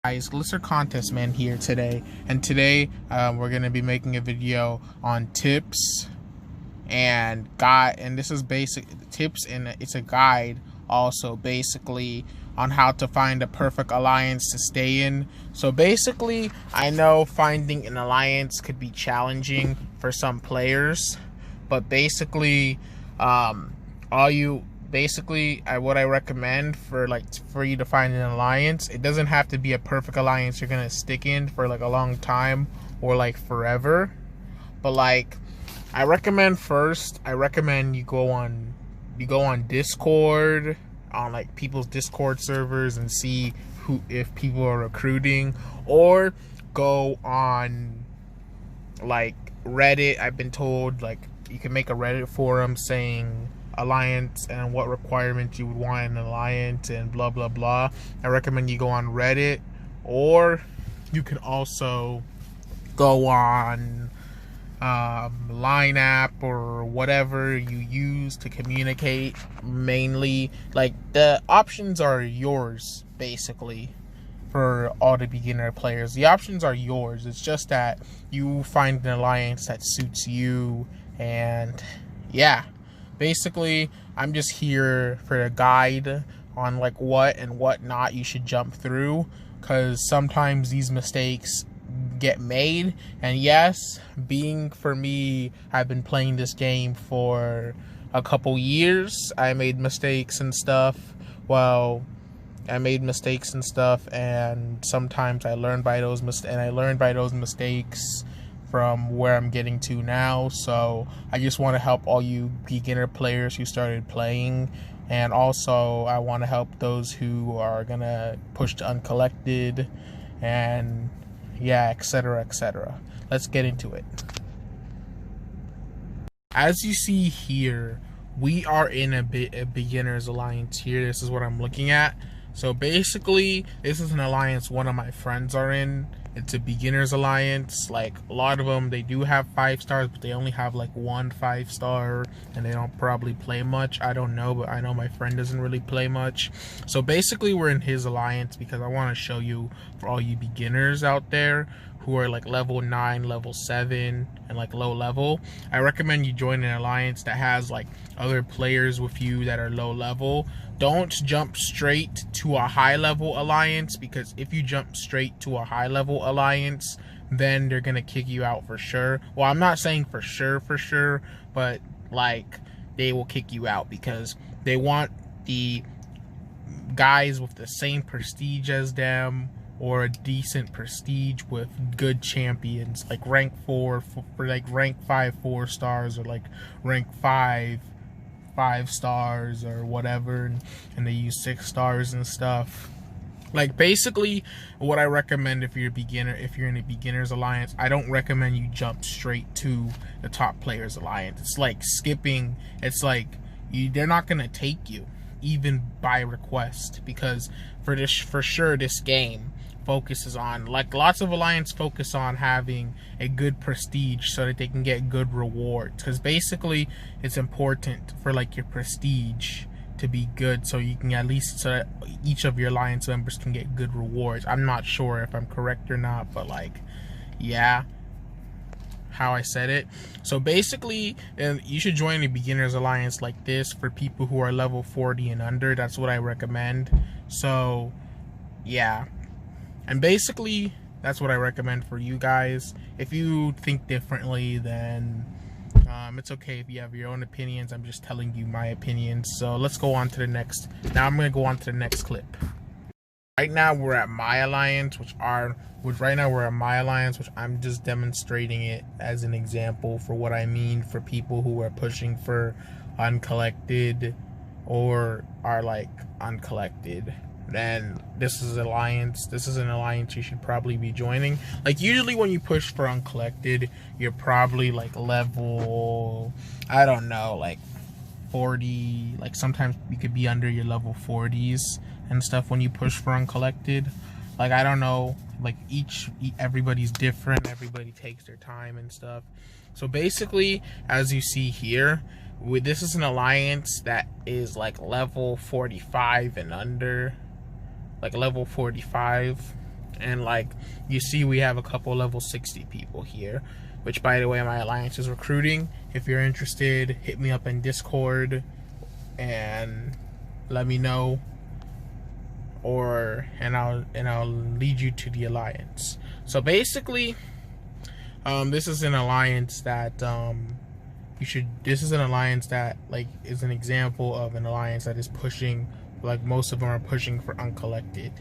Guys, Glister Contest Man here today, and today we're gonna be making a video on tips and guide, and this is basic tips, and it's a guide also basically on how to find a perfect alliance to stay in. So basically, I know finding an alliance could be challenging for some players, but basically, what I recommend for you to find an alliance, it doesn't have to be a perfect alliance you're gonna stick in for like a long time or like forever, but like I recommend you go on Discord, on like people's Discord servers, and see if people are recruiting, or go on like Reddit. I've been told like you can make a Reddit forum saying alliance and what requirements you would want in an alliance and blah blah blah. I recommend you go on Reddit, or you can also go on Line app or whatever you use to communicate. Mainly, like, the options are yours basically. For all the beginner players, the options are yours. It's just that you find an alliance that suits you. And yeah, basically I'm just here for a guide on like what and what not you should jump through, because sometimes these mistakes get made. And yes, being for me, I've been playing this game for a couple years. I made mistakes and stuff. And sometimes I learn by those mistakes from where I'm getting to now. So I just want to help all you beginner players who started playing, and also I want to help those who are gonna push to Uncollected, and yeah, etc, etc. Let's get into it. As you see here, we are in a beginner's alliance here. This is what I'm looking at. So basically, this is an alliance one of my friends are in. It's a beginner's alliance. Like, a lot of them, they do have 5 stars, but they only have like 1 5-star, and they don't probably play much. I don't know, but I know my friend doesn't really play much. So basically, we're in his alliance because I want to show you, for all you beginners out there who are like level 9, level 7, and like low level, I recommend you join an alliance that has like other players with you that are low level. Don't jump straight to a high level alliance, because if you jump straight to a high level alliance, then they're gonna kick you out for sure. Well, I'm not saying for sure, but like, they will kick you out because they want the guys with the same prestige as them, or a decent prestige with good champions, like rank 4 for like rank 5 4 stars, or like rank 5 5 stars or whatever, and they use 6 stars and stuff. Like, basically what I recommend if you're in a beginner's alliance, I don't recommend you jump straight to the top players alliance. It's like skipping. It's like they're not gonna take you even by request, because for sure this game focuses on, like, lots of alliance focus on having a good prestige so that they can get good rewards, because basically it's important for like your prestige to be good, so you can at least, so that each of your alliance members can get good rewards. I'm not sure if I'm correct or not, but like, yeah, how I said it. So basically, you should join a beginner's alliance like this for people who are level 40 and under. That's what I recommend. So yeah, and basically that's what I recommend for you guys. If you think differently, then it's okay if you have your own opinions. I'm just telling you my opinions. So let's go on to the next. Now I'm going to go on to the next clip. Right now we're at my alliance, which I'm just demonstrating it as an example for what I mean for people who are pushing for Uncollected or are like Uncollected. Then this is an alliance you should probably be joining. Like, usually when you push for Uncollected, you're probably like level, I don't know, like 40. Like, sometimes you could be under your level 40s and stuff when you push for Uncollected. Like, I don't know, like everybody's different, everybody takes their time and stuff. So basically, as you see here, this is an alliance that is like level 45 and under, like level 45. And like you see, we have a couple level 60 people here, which by the way, my alliance is recruiting. If you're interested, hit me up in Discord and let me know, and I'll lead you to the alliance. So basically, this is an alliance that this is an alliance that like is an example of an alliance that is pushing, like most of them are pushing for Uncollected.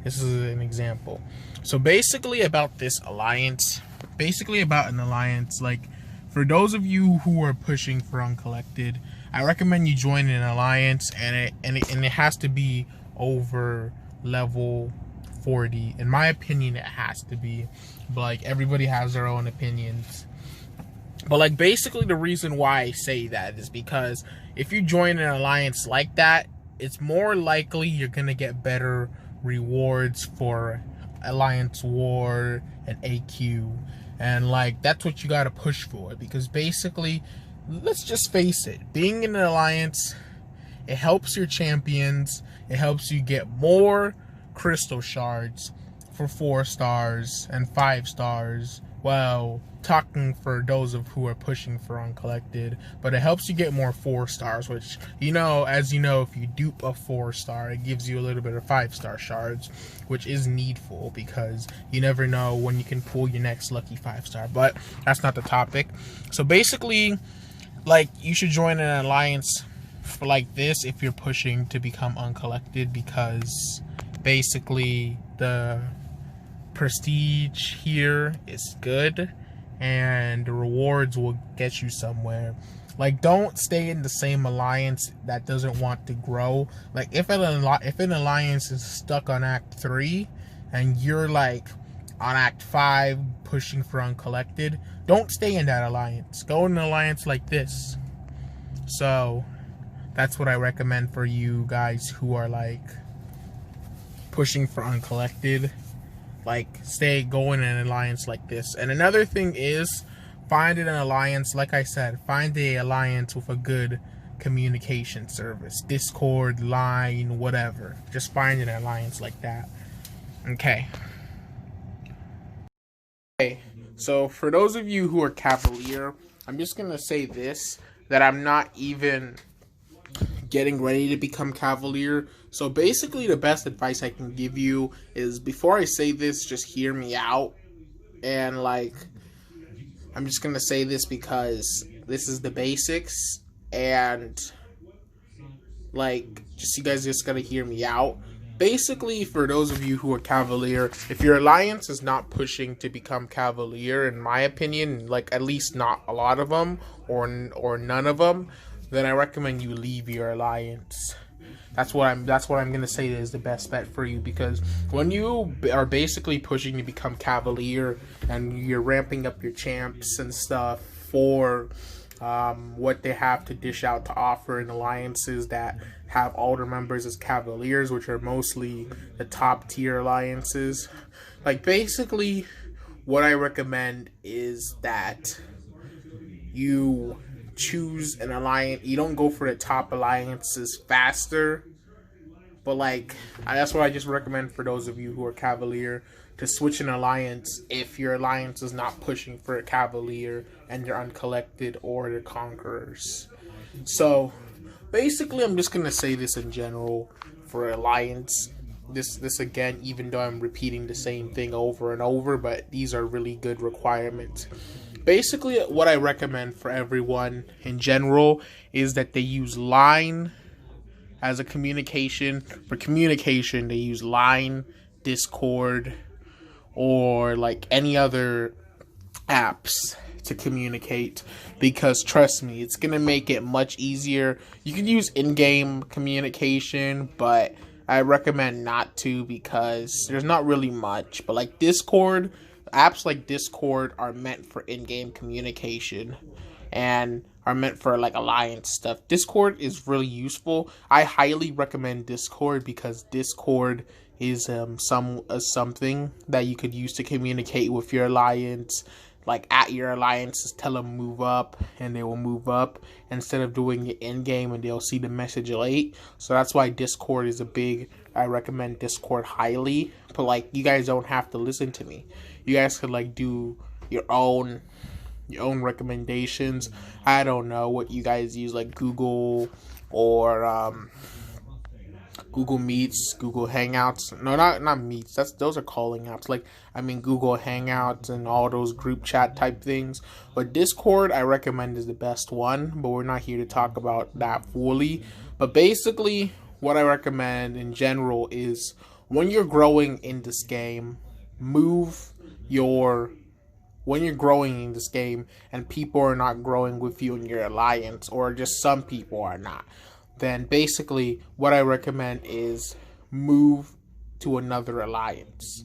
This is an example. So basically about this alliance, like for those of you who are pushing for Uncollected, I recommend you join an alliance, and it has to be over level 40. In my opinion, it has to be, but like everybody has their own opinions. But like basically the reason why I say that is because if you join an alliance like that, it's more likely you're gonna get better rewards for Alliance War and AQ, and like that's what you gotta push for, because basically, let's just face it, being in an alliance, it helps your champions, it helps you get more crystal shards for 4 stars and 5 stars. Well, talking for those of who are pushing for Uncollected, but it helps you get more 4 stars, which, you know, as you know, if you dupe a 4 star, it gives you a little bit of 5 star shards, which is needful because you never know when you can pull your next lucky 5 star, but that's not the topic. So basically, like, you should join an alliance for like this if you're pushing to become Uncollected, because basically the prestige here is good and the rewards will get you somewhere. Like, don't stay in the same alliance that doesn't want to grow. Like, if an alliance is stuck on Act 3 and you're like on Act 5 pushing for Uncollected, don't stay in that alliance. Go in an alliance like this. So that's what I recommend for you guys who are like pushing for Uncollected. Like, go in an alliance like this. And another thing is, find an alliance, like I said, find a alliance with a good communication service. Discord, Line, whatever. Just find an alliance like that. Okay. Okay, so for those of you who are Cavalier, I'm just going to say this, that I'm not even getting ready to become Cavalier. So basically the best advice I can give you is, before I say this, just hear me out. And like, I'm just gonna say this because this is the basics, and like, you guys just gotta hear me out. Basically, for those of you who are Cavalier, if your alliance is not pushing to become Cavalier, in my opinion, like at least not a lot of them, or none of them, then I recommend you leave your alliance. That's what I'm gonna say is the best bet for you, because when you are basically pushing to become Cavalier and you're ramping up your champs and stuff for what they have to dish out to offer in alliances that have older members as Cavaliers, which are mostly the top tier alliances. Like, basically, what I recommend is that you choose an alliance. You don't go for the top alliances faster, but like, that's what I just recommend for those of you who are Cavalier, to switch an alliance if your alliance is not pushing for a Cavalier and they're Uncollected or they're Conquerors. So basically, I'm just gonna say this in general for alliance. This again, even though I'm repeating the same thing over and over, but these are really good requirements. Basically, what I recommend for everyone in general is that they use Line as a communication. For communication, they use Line, Discord, or like any other apps to communicate, because trust me, it's gonna make it much easier. You can use in-game communication, but I recommend not to, because there's not really much. But like Discord, apps like Discord are meant for in-game communication and are meant for like alliance stuff. Discord is really useful. I highly recommend Discord, because Discord is something that you could use to communicate with your alliance. Like, at your alliances, tell them move up, and they will move up, instead of doing it in game and they'll see the message late. So that's why Discord is a big I recommend Discord highly. But like, you guys don't have to listen to me. You guys could like do your own recommendations. I don't know what you guys use, like Google or Google Meets, Google Hangouts. No, not Meets. Those are calling apps. Like, I mean Google Hangouts and all those group chat type things. But Discord, I recommend, is the best one. But we're not here to talk about that fully. But basically, what I recommend in general is when you're growing in this game, when you're growing in this game and people are not growing with you in your alliance, or just some people are not, then basically what I recommend is move to another alliance.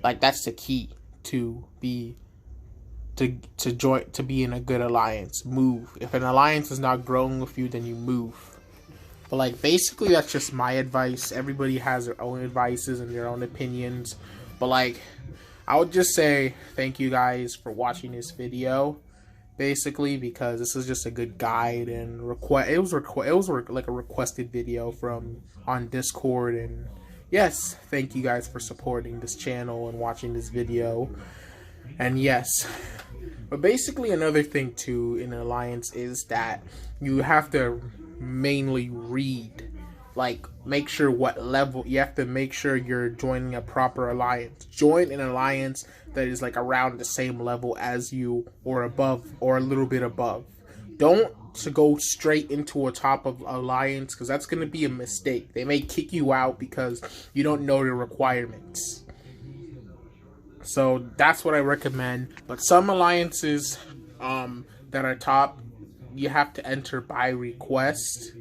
Like, that's the key to be in a good alliance. Move. If an alliance is not growing with you, then you move. But like, basically that's just my advice. Everybody has their own advices and their own opinions. But like, I would just say thank you guys for watching this video, basically, because this is just a good guide and it was like a requested video on Discord. And yes, thank you guys for supporting this channel and watching this video. And yes, but basically another thing too in an alliance is that you have to mainly read. Like, make sure what level. You have to make sure you're joining a proper alliance. Join an alliance that is like around the same level as you, or above, or a little bit above. Don't go straight into a top of alliance, because that's going to be a mistake. They may kick you out because you don't know the requirements. So that's what I recommend. But some alliances that are top, you have to enter by request.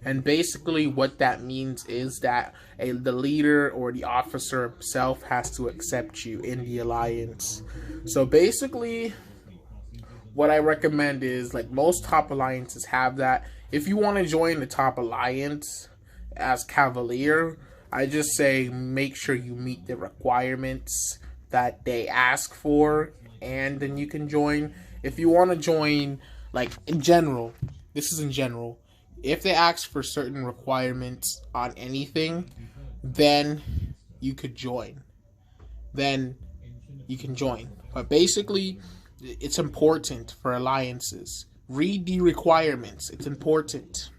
And basically what that means is that the leader or the officer himself has to accept you in the alliance. So basically what I recommend is, like, most top alliances have that. If you want to join the top alliance as Cavalier, I just say make sure you meet the requirements that they ask for, and then you can join. If you want to join, like, in general, this is in general, if they ask for certain requirements on anything, then you could join. Then you can join. But basically, it's important for alliances. Read the requirements. It's important.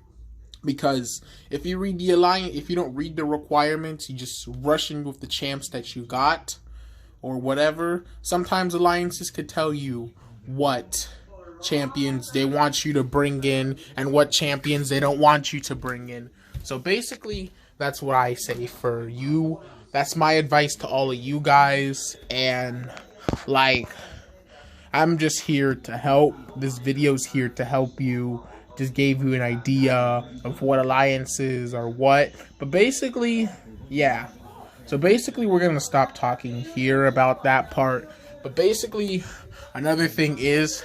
Because if you don't read the requirements, you just rush in with the champs that you got, or whatever. Sometimes alliances could tell you what champions they want you to bring in and what champions they don't want you to bring in. So basically, that's what I say for you. That's my advice to all of you guys. And like, I'm just here to help. This video's here to help you. Just gave you an idea of what alliances are what. But basically, yeah. So basically, we're going to stop talking here about that part. But basically, another thing is,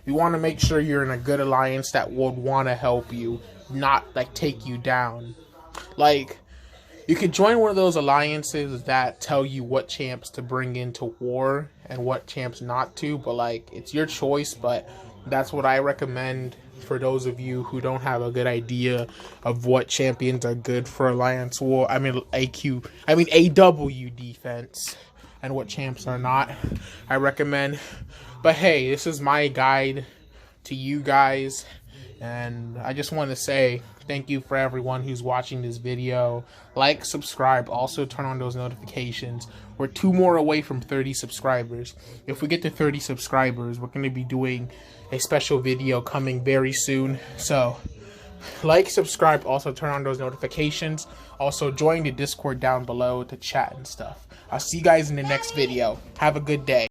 you want to make sure you're in a good alliance that would want to help you, not like take you down. Like, you could join one of those alliances that tell you what champs to bring into war and what champs not to, but like, it's your choice. But that's what I recommend for those of you who don't have a good idea of what champions are good for alliance war. I mean AW defense, and what champs are not. I recommend. But hey, this is my guide to you guys, and I just want to say thank you for everyone who's watching this video. Like, subscribe, also turn on those notifications. We're 2 more away from 30 subscribers. If we get to 30 subscribers, we're going to be doing a special video coming very soon. So like, subscribe, also turn on those notifications. Also join the Discord down below to chat and stuff. I'll see you guys in the next video. Have a good day.